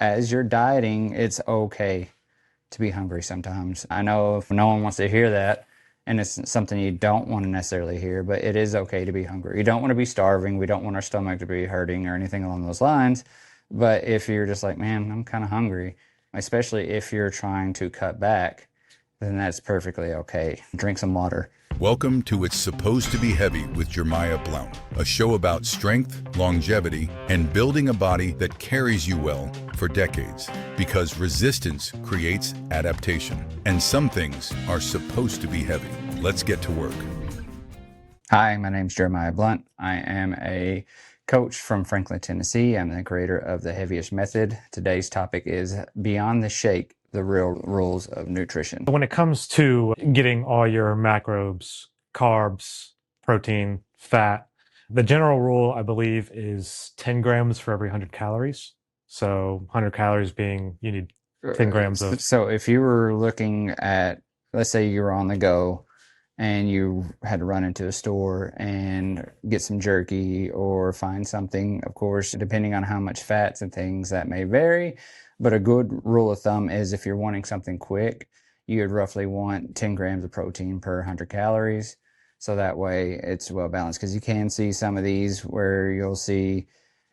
as you're dieting, it's okay to be hungry sometimes. I know if no one wants to hear that, and it's something you don't want to necessarily hear, but it is okay to be hungry. You don't want to be starving. We don't want our stomach to be hurting or anything along those lines. But if you're just like, man, I'm kind of hungry, especially if you're trying to cut back, then that's perfectly okay. Drink some water. Welcome to It's Supposed to Be Heavy with Jermiah Blount, a show about strength, longevity, and building a body that carries you well for decades. Because resistance creates adaptation, and some things are supposed to be heavy. Let's get to work. Hi, my name's Jermiah Blount. I am a coach from Franklin, Tennessee. I'm the creator of the Heavyish Method. Today's topic is Beyond the Shake, the Real Rules of Nutrition. When it comes to getting all your macros, carbs, protein, fat, the general rule, I believe, is 10 grams for every 100 calories. So 100 calories being you need 10 grams of... So if you were looking at, let's say you were on the go and you had to run into a store and get some jerky or find something, of course, depending on how much fats and things, that may vary. But a good rule of thumb is if you're wanting something quick, you would roughly want 10 grams of protein per 100 calories. So that way it's well balanced, because you can see some of these where you'll see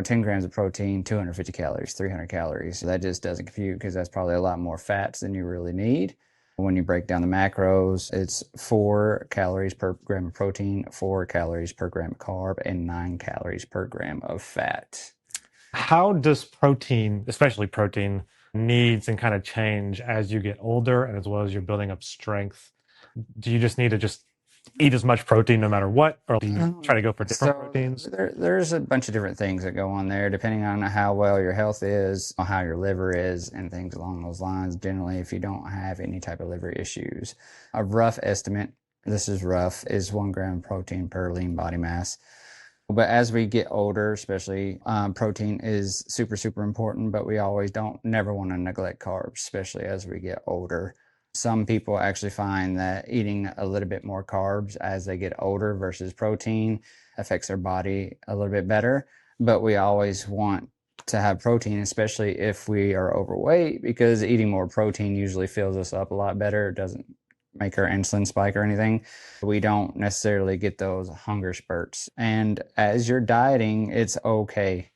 10 grams of protein, 250 calories, 300 calories. So that just doesn't compute, because that's probably a lot more fats than you really need. When you break down the macros, it's 4 calories per gram of protein, 4 calories per gram of carb, and 9 calories per gram of fat. How does protein, especially protein, needs and kind of change as you get older and as well as you're building up strength? Do you just need to just eat as much protein no matter what, or do you try to go for different proteins? There's a bunch of different things that go on there, depending on how well your health is, or how your liver is, and things along those lines. Generally, if you don't have any type of liver issues, a rough estimate, this is rough, is 1 gram of protein per lean body mass. But as we get older, especially, protein is super important, but we always never want to neglect carbs, especially as we get older. Some people actually find that eating a little bit more carbs as they get older versus protein affects their body a little bit better. But we always want to have protein, especially if we are overweight, because eating more protein usually fills us up a lot better. It doesn't make our insulin spike or anything. We don't necessarily get those hunger spurts. And as you're dieting, it's okay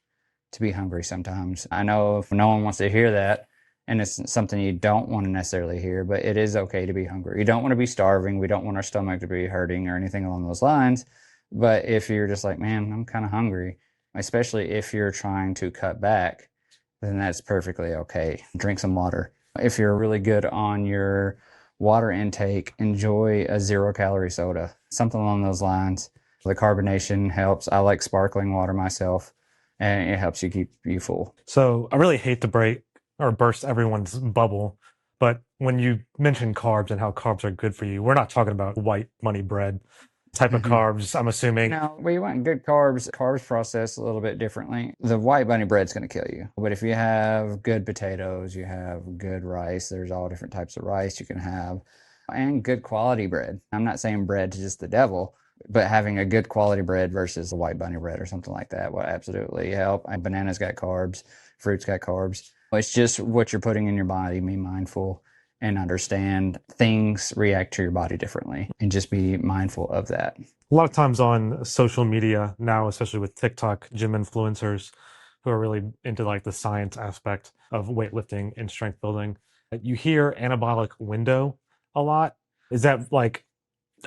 to be hungry sometimes. I know if no one wants to hear that, and it's something you don't want to necessarily hear, but it is okay to be hungry. You don't want to be starving. We don't want our stomach to be hurting or anything along those lines. But if you're just like, man, I'm kind of hungry, especially if you're trying to cut back, then that's perfectly okay. Drink some water. If you're really good on your water intake, enjoy a 0-calorie soda, something along those lines. The carbonation helps. I like sparkling water myself, and it helps you keep you full. So I really hate to break or burst everyone's bubble, but when you mention carbs and how carbs are good for you, we're not talking about white money bread type of carbs, I'm assuming. No, we want good carbs. Carbs processed a little bit differently. The white bunny bread's going to kill you. But if you have good potatoes, you have good rice, there's all different types of rice you can have, and good quality bread. I'm not saying bread to just the devil, but having a good quality bread versus a white bunny bread or something like that will absolutely help. And bananas got carbs, fruits got carbs. It's just what you're putting in your body. Be mindful and understand things react to your body differently, and just be mindful of that. A lot of times on social media now, especially with TikTok, gym influencers who are really into like the science aspect of weightlifting and strength building, you hear anabolic window a lot. Is that like,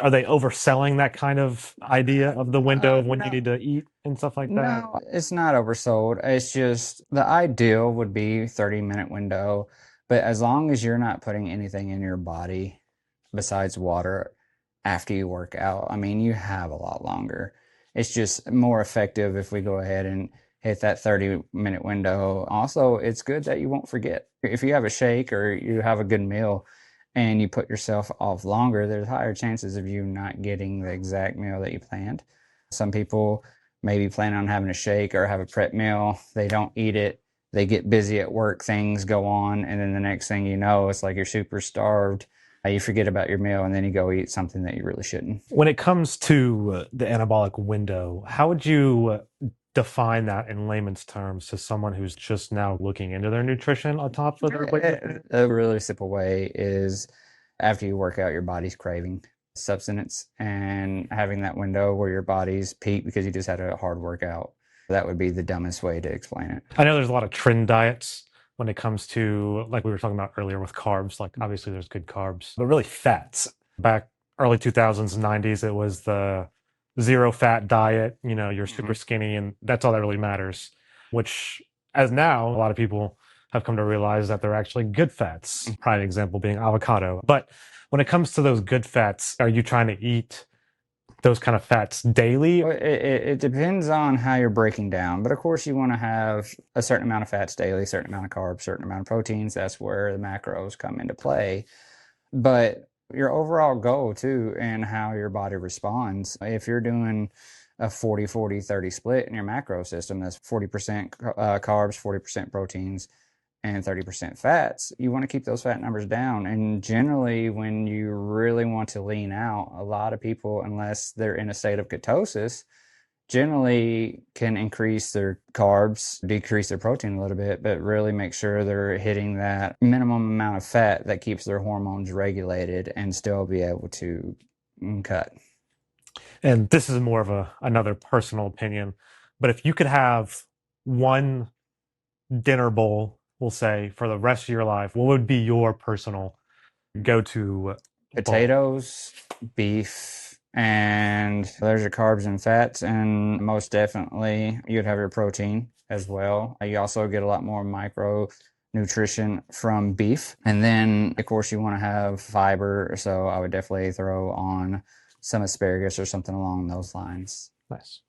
are they overselling that kind of idea of the window of when you need to eat and stuff like that? No, it's not oversold. It's just the ideal would be 30-minute window. But as long as you're not putting anything in your body besides water after you work out, I mean, you have a lot longer. It's just more effective if we go ahead and hit that 30-minute window. Also, it's good that you won't forget. If you have a shake or you have a good meal and you put yourself off longer, there's higher chances of you not getting the exact meal that you planned. Some people maybe plan on having a shake or have a prep meal. They don't eat it. They get busy at work, things go on, and then the next thing you know, it's like you're super starved. You forget about your meal, and then you go eat something that you really shouldn't. When it comes to the anabolic window, how would you define that in layman's terms to someone who's just now looking into their nutrition on top of their weightlifting? A really simple way is after you work out, your body's craving substance and having that window where your body's peak because you just had a hard workout. That would be the dumbest way to explain it. I know there's a lot of trend diets when it comes to, like we were talking about earlier with carbs, like obviously there's good carbs, but really fats. Back early 2000s, 90s, it was the zero fat diet, you know, you're super skinny and that's all that really matters, which as now a lot of people have come to realize that they're actually good fats. Prime example being avocado. But when it comes to those good fats, are you trying to eat those kind of fats daily? Well, it depends on how you're breaking down, but of course you want to have a certain amount of fats daily, certain amount of carbs, certain amount of proteins. That's where the macros come into play. But your overall goal too and how your body responds, if you're doing a 40-40-30 split in your macro system, that's 40% carbs, 40% proteins, and 30% fats, you want to keep those fat numbers down. And generally, when you really want to lean out, a lot of people, unless they're in a state of ketosis, generally can increase their carbs, decrease their protein a little bit, but really make sure they're hitting that minimum amount of fat that keeps their hormones regulated and still be able to cut. And this is more of another personal opinion, but if you could have one dinner bowl, we'll say, for the rest of your life, what would be your personal go-to Potatoes, beef, and there's your carbs and fats, and most definitely you'd have your protein as well. You also get a lot more micronutrition from beef. And then, of course, you want to have fiber, so I would definitely throw on some asparagus or something along those lines. Nice.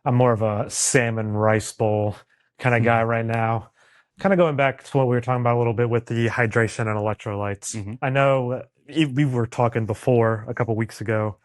I'm more of a salmon rice bowl kind of guy right now. Kind of going back to what we were talking about a little bit with the hydration and electrolytes. I know we were talking before a couple weeks ago.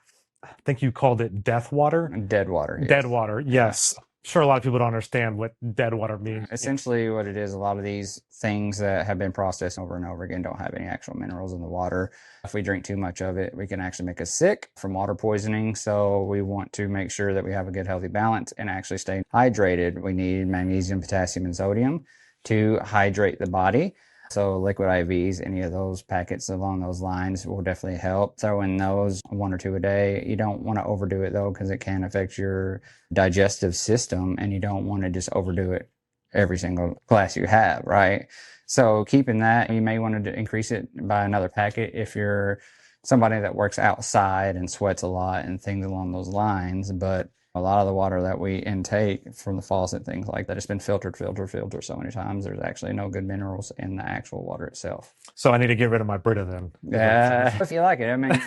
I think you called it death water. Dead water. Yes. Dead water, yes. Sure, a lot of people don't understand what dead water means. Essentially, what it is, a lot of these things that have been processed over and over again don't have any actual minerals in the water. If we drink too much of it, we can actually make us sick from water poisoning. So we want to make sure that we have a good, healthy balance and actually stay hydrated. We need magnesium, potassium, and sodium to hydrate the body. So liquid IVs, any of those packets along those lines will definitely help. Throw in those 1 or 2 a day. You don't want to overdo it though, because it can affect your digestive system, and you don't want to just overdo it every single glass you have, right? So keeping that, you may want to increase it by another packet if you're somebody that works outside and sweats a lot and things along those lines. But a lot of the water that we intake from the faucet, things like that, it's been filtered so many times, there's actually no good minerals in the actual water itself. So I need to get rid of my Brita then. Yeah, if you like it. I mean,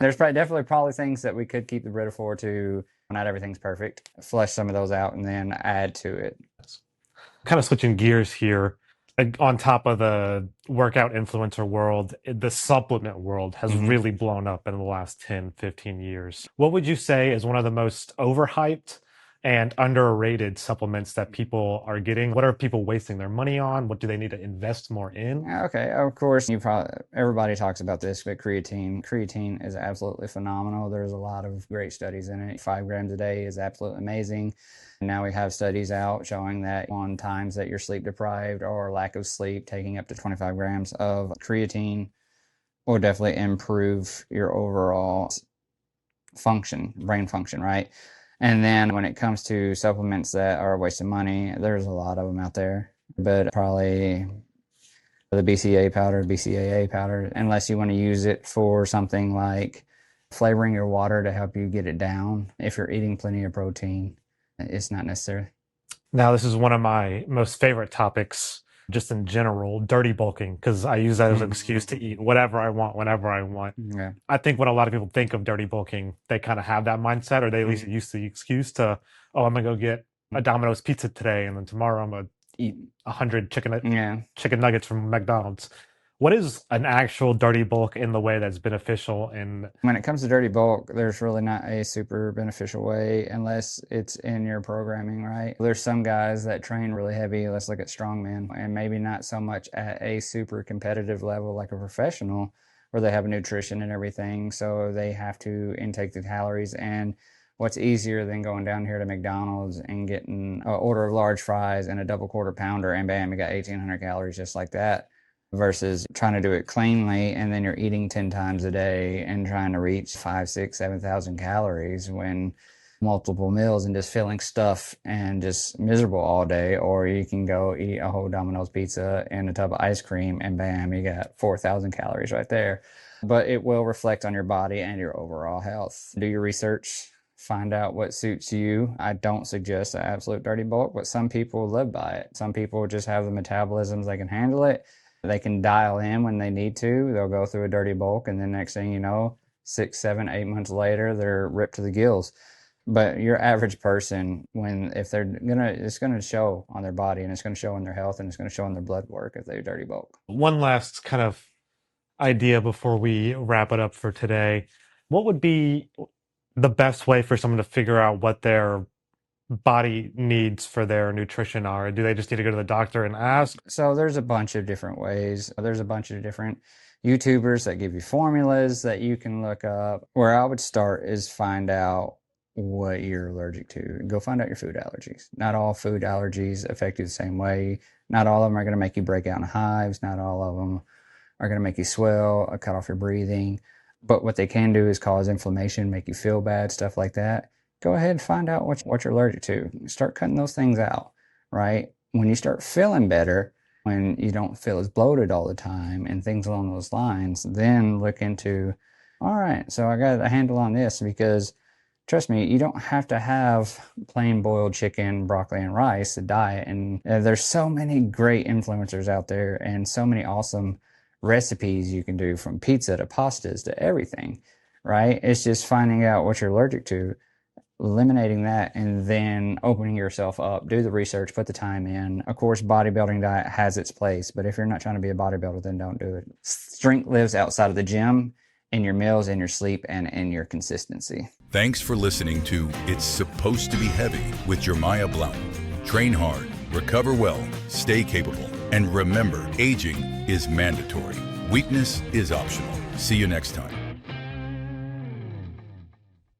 there's probably things that we could keep the Brita for to, not everything's perfect. Flush some of those out and then add to it. Kind of switching gears here. On top of the workout influencer world, the supplement world has really blown up in the last 10, 15 years. What would you say is one of the most overhyped and underrated supplements that people are getting? What are people wasting their money on? What do they need to invest more in? Okay, of course, everybody talks about this, but creatine. Creatine is absolutely phenomenal. There's a lot of great studies in it. 5 grams a day is absolutely amazing. Now we have studies out showing that on times that you're sleep deprived or lack of sleep, taking up to 25 grams of creatine will definitely improve your overall function, brain function, right? And then when it comes to supplements that are a waste of money, there's a lot of them out there, but probably the BCAA powder, unless you want to use it for something like flavoring your water to help you get it down. If you're eating plenty of protein, it's not necessary. Now, this is one of my most favorite topics, just in general, dirty bulking, because I use that as an excuse to eat whatever I want, whenever I want. Yeah. I think when a lot of people think of dirty bulking, they kind of have that mindset, or they at least use the excuse to, oh, I'm going to go get a Domino's pizza today, and then tomorrow I'm going to eat 100 chicken nuggets from McDonald's. What is an actual dirty bulk in the way that's beneficial? And when it comes to dirty bulk, there's really not a super beneficial way unless it's in your programming, right? There's some guys that train really heavy. Let's look at strongmen, and maybe not so much at a super competitive level like a professional, where they have nutrition and everything. So they have to intake the calories. And What's easier than going down here to McDonald's and getting an order of large fries and a double quarter pounder, and bam, you got 1,800 calories just like that, versus trying to do it cleanly and then you're eating 10 times a day and trying to reach 5, 6, 7,000 calories when multiple meals and just feeling stuff and just miserable all day. Or you can go eat a whole Domino's pizza and a tub of ice cream and bam, you got 4,000 calories right there. But it will reflect on your body and your overall health. Do your research, find out what suits you. I don't suggest an absolute dirty bulk, but some people live by it. Some people just have the metabolisms, they can handle it. They can dial in when they need to. They'll go through a dirty bulk, and then next thing you know, 6, 7, 8 months later, they're ripped to the gills. But your average person, if they're it's gonna show on their body, and it's gonna show in their health, and it's gonna show in their blood work if they dirty bulk. One last kind of idea before we wrap it up for today. What would be the best way for someone to figure out what their body needs for their nutrition are? Do they just need to go to the doctor and ask? So there's a bunch of different ways. There's a bunch of different YouTubers that give you formulas that you can look up. Where I would start is find out what you're allergic to. Go find out your food allergies. Not all food allergies affect you the same way. Not all of them are going to make you break out in hives. Not all of them are going to make you swell or cut off your breathing. But what they can do is cause inflammation, make you feel bad, stuff like that. Go ahead and find out what you're allergic to. Start cutting those things out, right? When you start feeling better, when you don't feel as bloated all the time and things along those lines, then look into, all right, so I got a handle on this, because trust me, you don't have to have plain boiled chicken, broccoli, and rice, a diet. And there's so many great influencers out there and so many awesome recipes you can do, from pizza to pastas to everything, right? It's just finding out what you're allergic to, eliminating that, and then opening yourself up. Do the research, put the time in. Of course, bodybuilding diet has its place, but if you're not trying to be a bodybuilder, then don't do it. Strength lives outside of the gym, in your meals, in your sleep, and in your consistency. Thanks for listening to It's Supposed to Be Heavy with Jermiah Blount. Train hard, recover well, stay capable, and remember, aging is mandatory. Weakness is optional. See you next time.